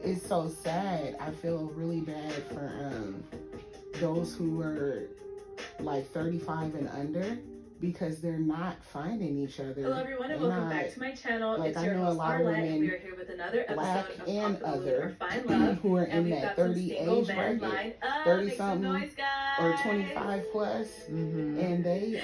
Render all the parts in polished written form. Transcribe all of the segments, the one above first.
it's so sad. I feel really bad for those who are like 35 and under, because they're not finding each other. Hello everyone, and welcome back to my channel. Like, it's I your know host, a lot of women, we are here with another black episode of and other, Find Love, who are in that 30 age bracket, line 30 something or 25 plus, and they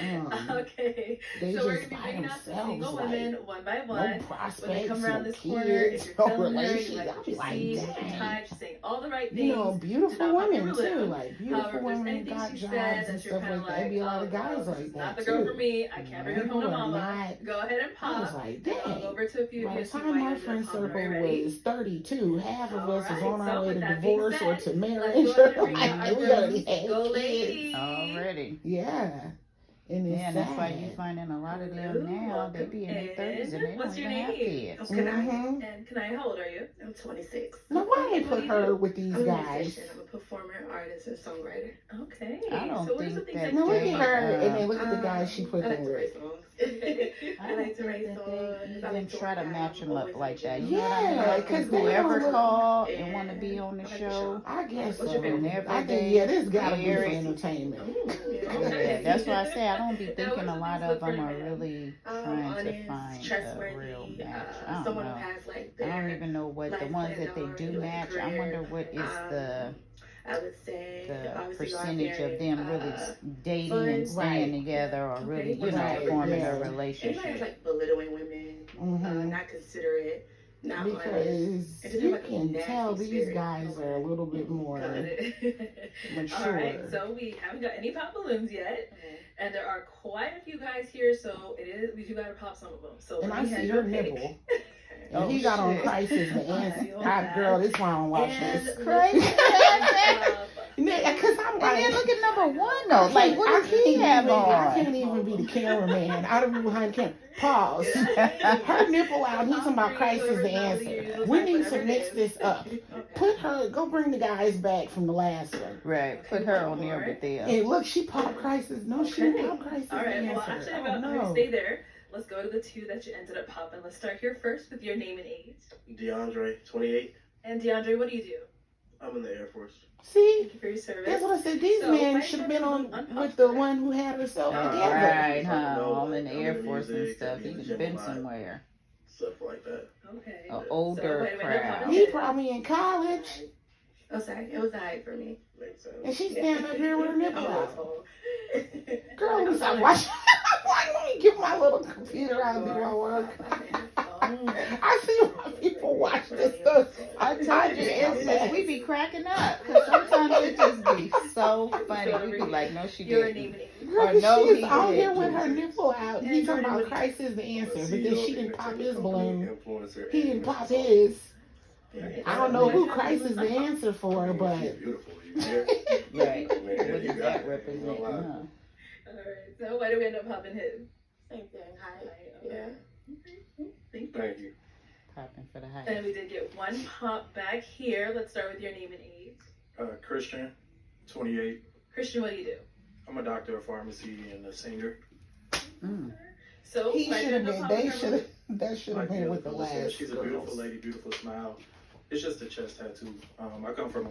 okay, they so just by themselves, women like, one by one. no prospects, when they come around no this corner, kids, if no you're feeling her, you relations. like I'll what be you like, see, dang. she's saying all the right things. You know, beautiful women too, like beautiful However, women got jobs and stuff like that. There'd be a lot of guys like that not the too. girl for me. I can't bring her home to mama. Go ahead and pop. I was like, dang. I'll go over to a few By the time my friend circle was 32, half of us was on our way to divorce or to marriage. Like, we already had kids already. Yeah. And it's sad. That's why you finding a lot of them now, they be in their 30s and they don't even have kids. And can I, how old are you? I'm 26. Now, why they put her with these I'm guys? I'm a performer, artist, and songwriter. Okay. I don't so think that now look they, at her, and then look at the guys she put I like them to write with. songs. I like to write songs. I even try to match them up like that. You know Yeah, what I mean? because whoever called and want to be on the show, I guess What's so. your favorite? I think, yeah, this gotta be for entertainment. yeah, that's why I say I don't be thinking a lot of them are really trying to find a real match. I don't know. I don't even know what the ones that they do match. I wonder what is the I would say the percentage of them really dating and staying together, or really, you know, forming a relationship. Anybody like belittling women, not considerate, not because you can tell these guys are a little bit more mature. All right, so we haven't got any pop balloons yet, and there are quite a few guys here, so we do gotta pop some of them. So and I see her nipple. And he got on Crisis the Answer. Girl, this why I don't watch this. Crazy. Because I'm like, and then look at number one though. Like, what does he have on? I can't even be the cameraman. I don't be behind the camera. Pause. Her nipple out. He's talking about Crisis the Answer. We need to mix this up. Put her. Go bring the guys back from the last one. Right. Put her on there with them. And look, she popped Crisis. No, she didn't pop Crisis. All right. Well, actually, I'm going to stay there. Let's go to the two that you ended up popping. Let's start here first with your name and age. DeAndre, 28. And DeAndre, what do you do? I'm in the Air Force. See? Thank you for your service. That's what I said. These men should have been on with the one who had herself together. Right, all in the Air Force and stuff. He could have been somewhere. Stuff like that. Okay. An older crowd. He probably in college. Oh, sorry. It was alright for me. Makes sense. And she's standing up here with her nipple out. Girl, I'm I'm watching. Let me get my little computer out and do my work. I see why people watch this stuff. I told you, we be cracking up. Because sometimes it just be so funny. We be like, no, she didn't. Girl, she's out here with her nipple out. He's talking about Christ is the answer. But then she didn't pop his balloon. He didn't pop his. I don't know who Christ is the answer for, but... Right. What does that represent? Alright, so why do we end up popping his? Same thing. Hi. Yeah. Thank you. Popping for the height. And we did get one pop back here. Let's start with your name and age. Christian, 28. Christian, what do you do? I'm a doctor of pharmacy and a singer. So he should have been. That should have been with the last. She's a beautiful lady, beautiful smile. It's just a chest tattoo. I come from a